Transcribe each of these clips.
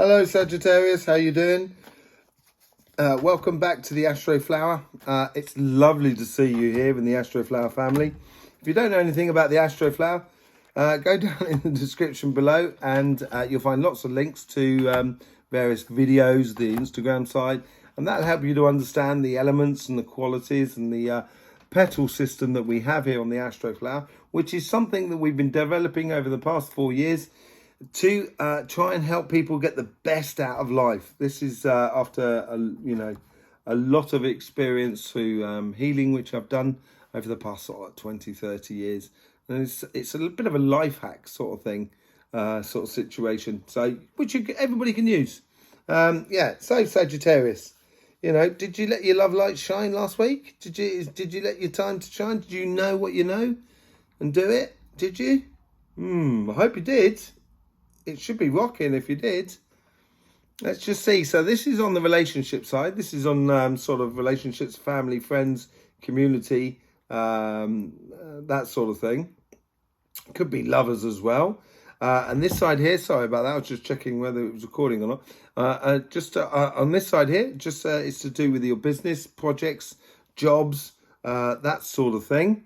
Hello Sagittarius, how you doing? Welcome back to the Astroflower. It's lovely to see you here in the Astroflower family. If you don't know anything about the Astroflower, go down in the description below and you'll find lots of links to various videos, the Instagram side, and that'll help you to understand the elements and the qualities and the petal system that we have here on the Astroflower, which is something that we've been developing over the past 4 years to try and help people get the best out of life. This is after a lot of experience through healing, which I've done over the past sort of 20, 30 years. And it's a bit of a life hack sort of thing, sort of situation. So which everybody can use. So Sagittarius, did you let your love light shine last week? Did you let your time to shine? Did you know what you know and do it? Did you? I hope you did. It should be rocking if you did. Let's just see. So this is on the relationship side. This is on sort of relationships, family, friends, community, that sort of thing. Could be lovers as well. And this side here, sorry about that. I was just checking whether it was recording or not. On this side here, it's to do with your business, projects, jobs, that sort of thing.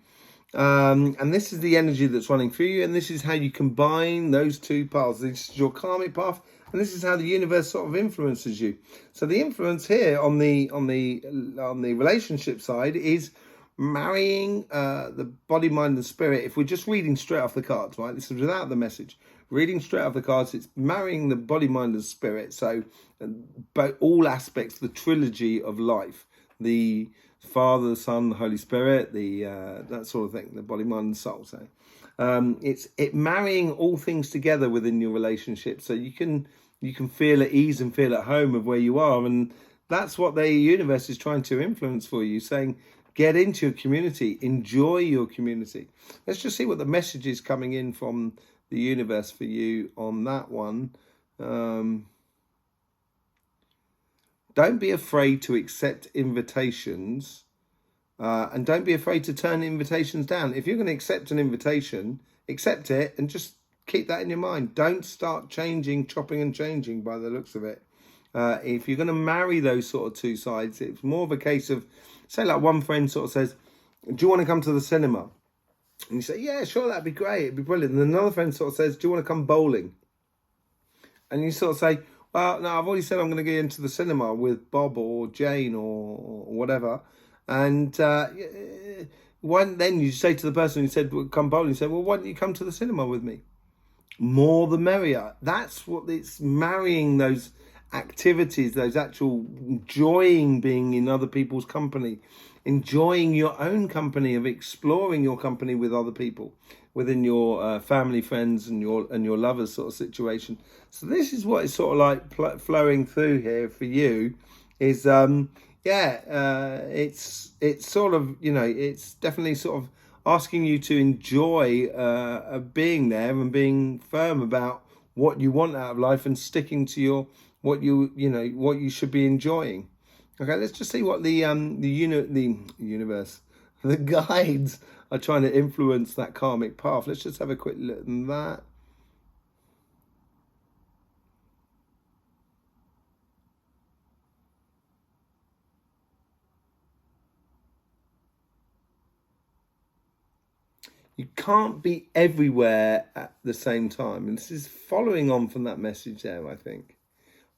And this is the energy that's running through you, and this is how you combine those two paths. This is your karmic path, and this is how the universe sort of influences you. So the influence here on the relationship side is marrying the body, mind, and spirit. If we're just reading straight off the cards, right? This is without the message. Reading straight off the cards, it's marrying the body, mind, and spirit. So, but all aspects, the trilogy of life, the Father, the Son, the Holy Spirit, the that sort of thing, the body, mind, and soul. So it's marrying all things together within your relationship, so you can feel at ease and feel at home of where you are, and that's what the universe is trying to influence for you, saying get into your community, enjoy your community. Let's just see what the message is coming in from the universe for you on that one. Don't be afraid to accept invitations and don't be afraid to turn invitations down. If you're going to accept an invitation, accept it and just keep that in your mind. Don't start chopping and changing by the looks of it. If you're going to marry those sort of two sides, it's more of a case of, say like one friend sort of says, do you want to come to the cinema? And you say, yeah, sure, that'd be great. It'd be brilliant. And another friend sort of says, do you want to come bowling? And you sort of say, well, no, I've already said I'm going to get into the cinema with Bob or Jane or whatever. And then you say to the person who said, well, come bowling, you say, well, why don't you come to the cinema with me? More the merrier. That's what it's marrying, those activities, those actual enjoying being in other people's company, enjoying your own company, of exploring your company with other people within your family, friends, and your lovers sort of situation. So this is what is sort of like flowing through here for you. Is it's sort of it's definitely sort of asking you to enjoy being there and being firm about what you want out of life and sticking to what you should be enjoying. Okay, let's just see what the universe, the guides are trying to influence that karmic path. Let's just have a quick look at that. You can't be everywhere at the same time. And this is following on from that message there, I think.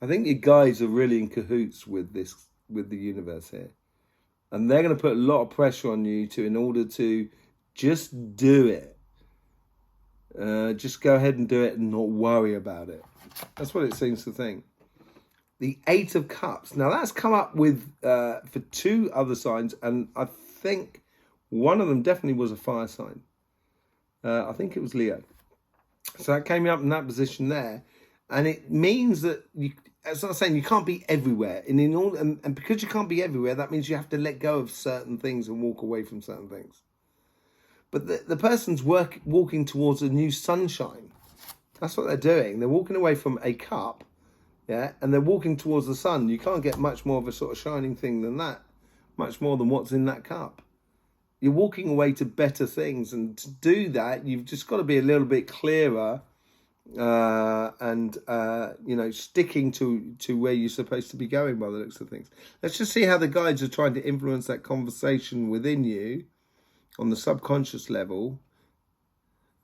I think your guides are really in cahoots with the universe here. And they're going to put a lot of pressure on you in order to just do it. Just go ahead and do it and not worry about it. That's what it seems to think. The Eight of Cups. Now that's come up with for two other signs, and I think one of them definitely was a fire sign. I think it was Leo. So that came up in that position there. And it means that, as I was saying, you can't be everywhere. And because you can't be everywhere, that means you have to let go of certain things and walk away from certain things. But the person's walking towards a new sunshine. That's what they're doing. They're walking away from a cup, yeah, and they're walking towards the sun. You can't get much more of a sort of shining thing than that, much more than what's in that cup. You're walking away to better things. And to do that, you've just got to be a little bit clearer and sticking to where you're supposed to be going by the looks of things. Let's just see how the guides are trying to influence that conversation within you on the subconscious level.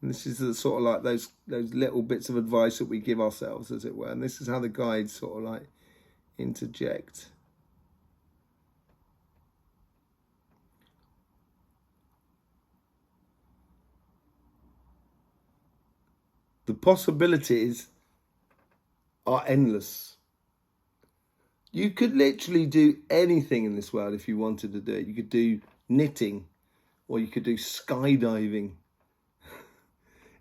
And this is the sort of like those little bits of advice that we give ourselves, as it were. And this is how the guides sort of like interject. The possibilities are endless. You could literally do anything in this world if you wanted to do it. You could do knitting, or you could do skydiving.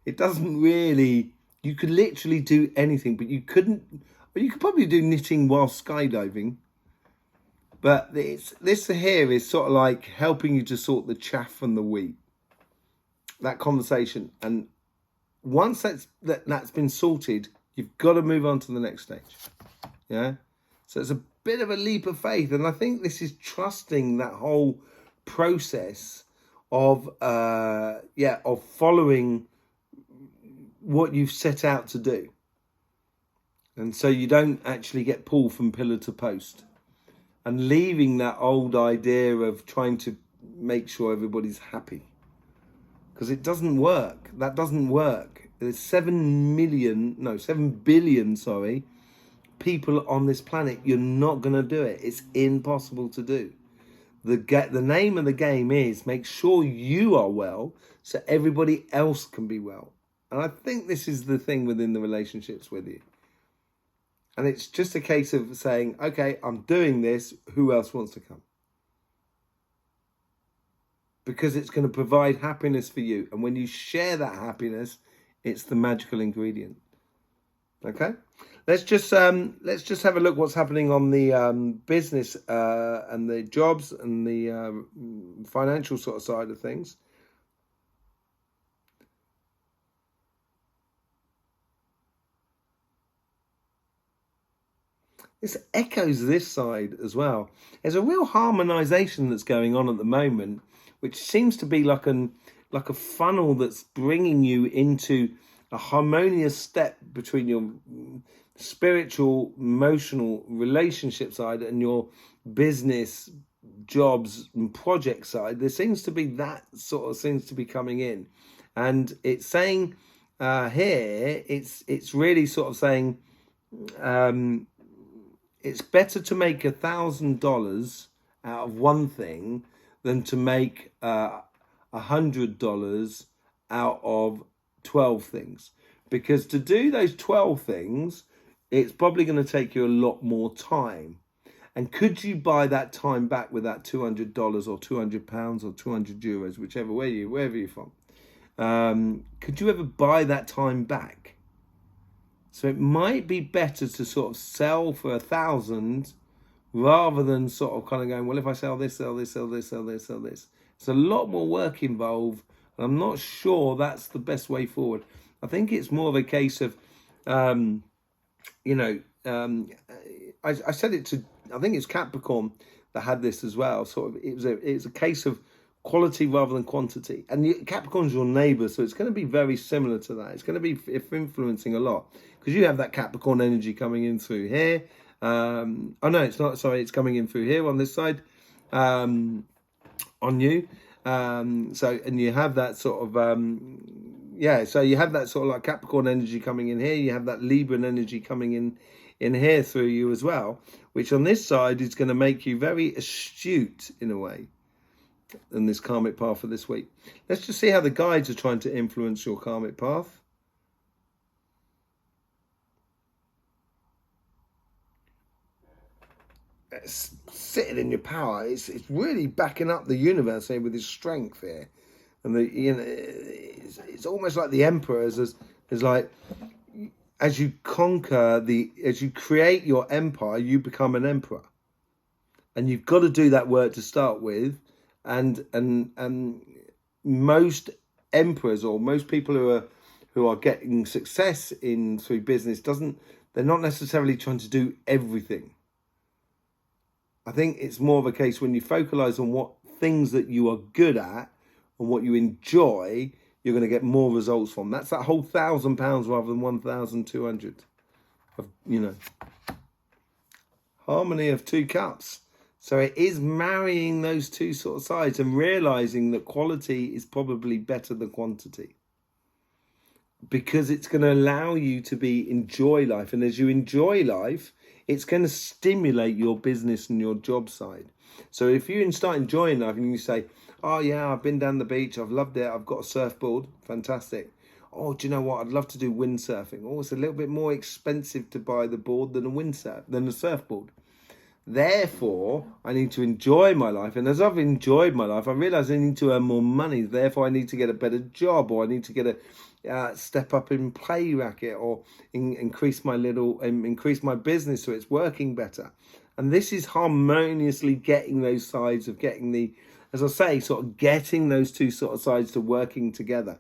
It doesn't really, you could literally do anything, but you couldn't, well, you could probably do knitting while skydiving. But this here is sort of like helping you to sort the chaff from the wheat. That conversation. And once that's been sorted, you've got to move on to the next stage. Yeah. So it's a bit of a leap of faith. And I think this is trusting that whole process of following what you've set out to do. And so you don't actually get pulled from pillar to post. And leaving that old idea of trying to make sure everybody's happy. Because it doesn't work. That doesn't work. There's 7 billion, people on this planet. You're not going to do it. It's impossible to do. The name of the game is make sure you are well so everybody else can be well. And I think this is the thing within the relationships with you. And it's just a case of saying, okay, I'm doing this. Who else wants to come? Because it's going to provide happiness for you. And when you share that happiness, it's the magical ingredient. Okay? Let's just have a look what's happening on the business and the jobs and the financial sort of side of things. This echoes this side as well. There's a real harmonization that's going on at the moment, which seems to be like a funnel that's bringing you into a harmonious step between your spiritual, emotional, relationship side and your business, jobs and project side. There seems to be that sort of seems to be coming in. And it's saying here, it's really sort of saying it's better to make $1,000 out of one thing than to make $100 out of 12 things. Because to do those 12 things, it's probably going to take you a lot more time. And could you buy that time back with that $200 or £200 or €200, wherever you're from? Could you ever buy that time back? So it might be better to sort of sell for 1,000 rather than sort of kind of going, well, if I sell this, sell this, sell this, sell this, sell this. It's a lot more work involved. And I'm not sure that's the best way forward. I think it's more of a case of, I said it to, I think it's Capricorn that had this as well. Sort of, it's a case of quality rather than quantity. And Capricorn's your neighbor, so it's going to be very similar to that. It's going to be influencing a lot because you have that Capricorn energy coming in through here. It's not. Sorry, it's coming in through here on this side, on you. And you have that sort of, so you have that sort of like Capricorn energy coming in here. You have that Libra energy coming in here through you as well, which on this side is going to make you very astute in a way in this karmic path for this week. Let's just see how the guides are trying to influence your karmic path. It's sitting in your power. It's really backing up the universe here with his strength here, and it's almost like the emperor is like as you as you create your empire, you become an emperor, and you've got to do that work to start with, and most emperors or most people who are getting success through business they're not necessarily trying to do everything. I think it's more of a case when you focalize on what things that you are good at and what you enjoy, you're going to get more results from. That's that whole £1,000 rather than 1,200. Of, you know, harmony of 2 cups. So it is marrying those two sort of sides and realizing that quality is probably better than quantity, because it's going to allow you to enjoy life. And as you enjoy life, it's going to stimulate your business and your job side. So if you start enjoying life and you say, oh yeah, I've been down the beach, I've loved it, I've got a surfboard, fantastic. Oh, do you know what? I'd love to do windsurfing. Oh, it's a little bit more expensive to buy the board than a surfboard. Therefore, I need to enjoy my life. And as I've enjoyed my life, I realise I need to earn more money. Therefore, I need to get a better job, or I need to get a step up in play racket, or increase my business so it's working better. And this is harmoniously getting those sides of getting as I say, sort of getting those two sort of sides to working together.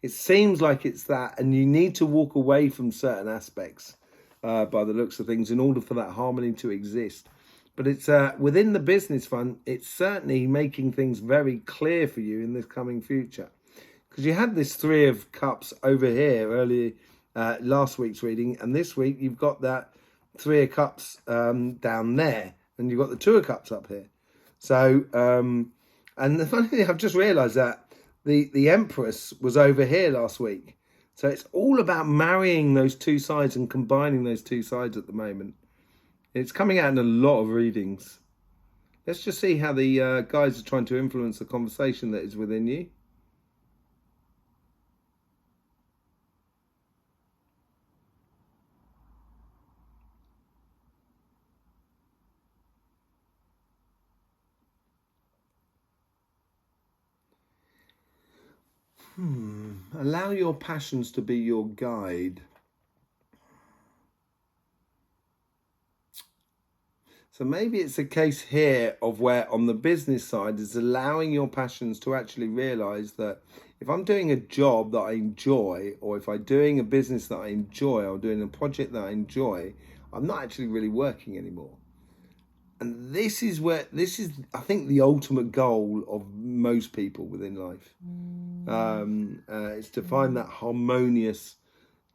It seems like it's that, and you need to walk away from certain aspects by the looks of things in order for that harmony to exist. But it's within the business front, it's certainly making things very clear for you in this coming future. Because you had this 3 of Cups over here earlier last week's reading, and this week you've got that 3 of Cups down there, and you've got the 2 of Cups up here. So, and the funny thing, I've just realised that the Empress was over here last week. So it's all about marrying those two sides and combining those two sides at the moment. It's coming out in a lot of readings. Let's just see how the guys are trying to influence the conversation that is within you. Allow your passions to be your guide. So maybe it's a case here of where on the business side is allowing your passions to actually realize that if I'm doing a job that I enjoy, or if I'm doing a business that I enjoy, or doing a project that I enjoy, I'm not actually really working anymore. And this is, I think, the ultimate goal of most people within life. It's to find that harmonious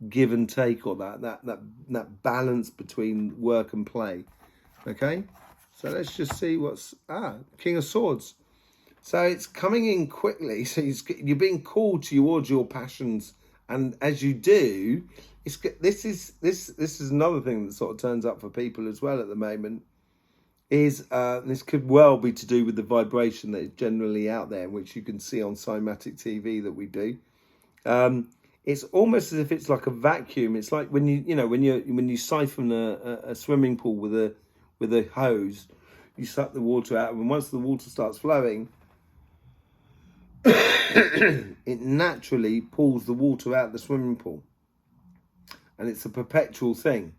give and take, or that balance between work and play. Okay, so let's just see what's King of Swords. So it's coming in quickly. So you're being called towards your passions, and as you do, this is another thing that sort of turns up for people as well at the moment. This could well be to do with the vibration that is generally out there, which you can see on Cymatic TV that we do. It's almost as if it's like a vacuum. It's like when you siphon a swimming pool with a hose, you suck the water out, and once the water starts flowing, it naturally pulls the water out of the swimming pool, and it's a perpetual thing.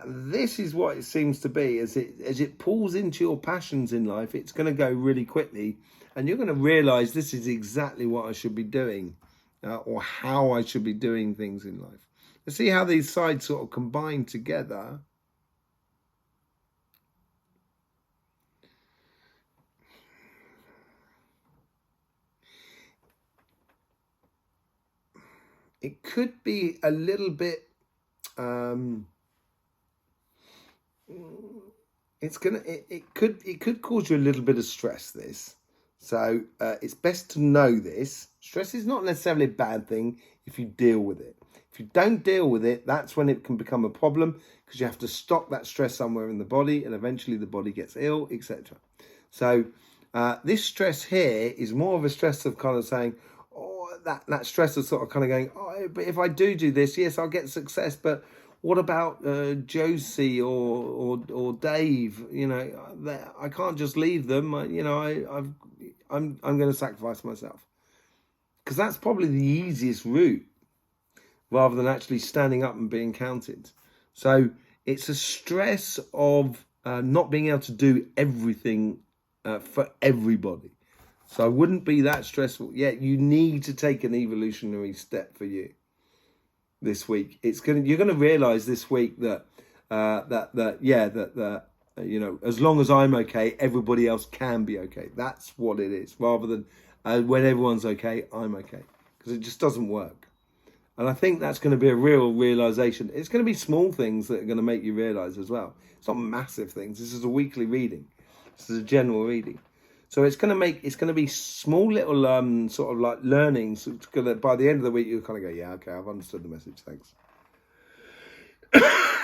This is what it seems to be. As it pulls into your passions in life, it's going to go really quickly, and you're going to realize this is exactly what I should be doing, or how I should be doing things in life. Let's see how these sides sort of combine together. It could be a little bit it could cause you a little bit of stress, this. So it's best to know this. Stress is not necessarily a bad thing if you deal with it. If you don't deal with it, that's when it can become a problem, because you have to stop that stress somewhere in the body, and eventually the body gets ill, etc. So this stress here is more of a stress of kind of saying, that stress is sort of kind of going, but if I do this, yes, I'll get success, but what about Josie or Dave? I can't just leave them. I'm going to sacrifice myself, because that's probably the easiest route, rather than actually standing up and being counted. So it's a stress of not being able to do everything for everybody. So I wouldn't be that stressful. Yeah, you need to take an evolutionary step for you this week. You're going to realize this week that as long as I'm okay, everybody else can be okay. That's what it is, rather than when everyone's okay, I'm okay. because it just doesn't work. And I think that's going to be a real realization. It's going to be small things that are going to make you realize as well. It's not massive things. This is a weekly reading. This is a general reading. So it's going to be small little sort of like learnings. It's going to, by the end of the week, you'll kind of go, yeah, okay, I've understood the message. Thanks.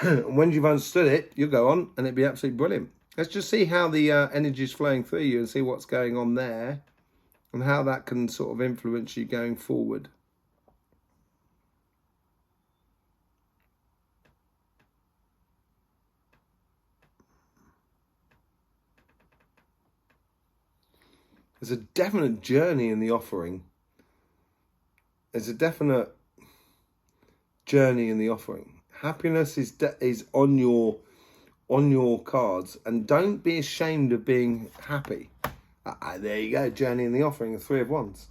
And when you've understood it, you'll go on and it'll be absolutely brilliant. Let's just see how the energy is flowing through you and see what's going on there and how that can sort of influence you going forward. There's a definite journey in the offering. There's a definite journey in the offering. Happiness is on your cards, and don't be ashamed of being happy. There you go, journey in the offering, the Three of Wands.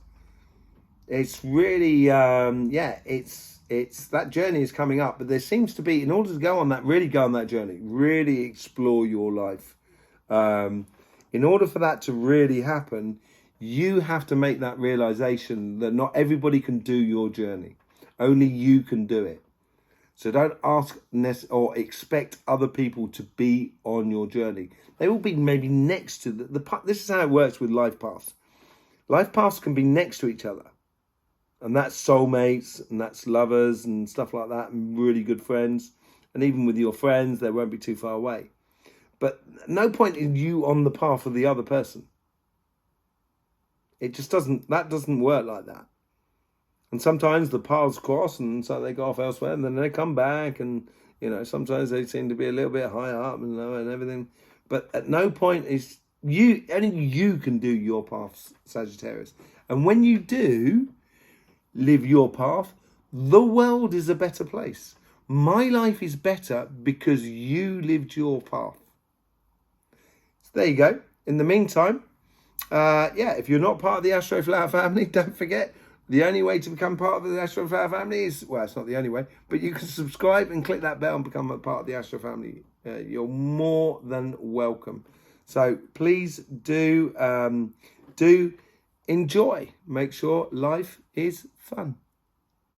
It's really it's that journey is coming up, but there seems to be, in order to go on that journey, really explore your life. In order for that to really happen, you have to make that realization that not everybody can do your journey. Only you can do it. So don't ask or expect other people to be on your journey. They will be maybe next to the this is how it works with life paths. Life paths can be next to each other. And that's soulmates, and that's lovers and stuff like that, and really good friends. And even with your friends, they won't be too far away. But no point in you on the path of the other person. It just doesn't work like that. And sometimes the paths cross, and so they go off elsewhere, and then they come back, and sometimes they seem to be a little bit high up and everything. But at no point is only you can do your path, Sagittarius. And when you do live your path, the world is a better place. My life is better because you lived your path. So there you go. In the meantime, if you're not part of the Astroflower family, don't forget, the only way to become part of the Astroflower family is, well, it's not the only way, but you can subscribe and click that bell and become a part of the Astro family. You're more than welcome. So please do enjoy. Make sure life is fun.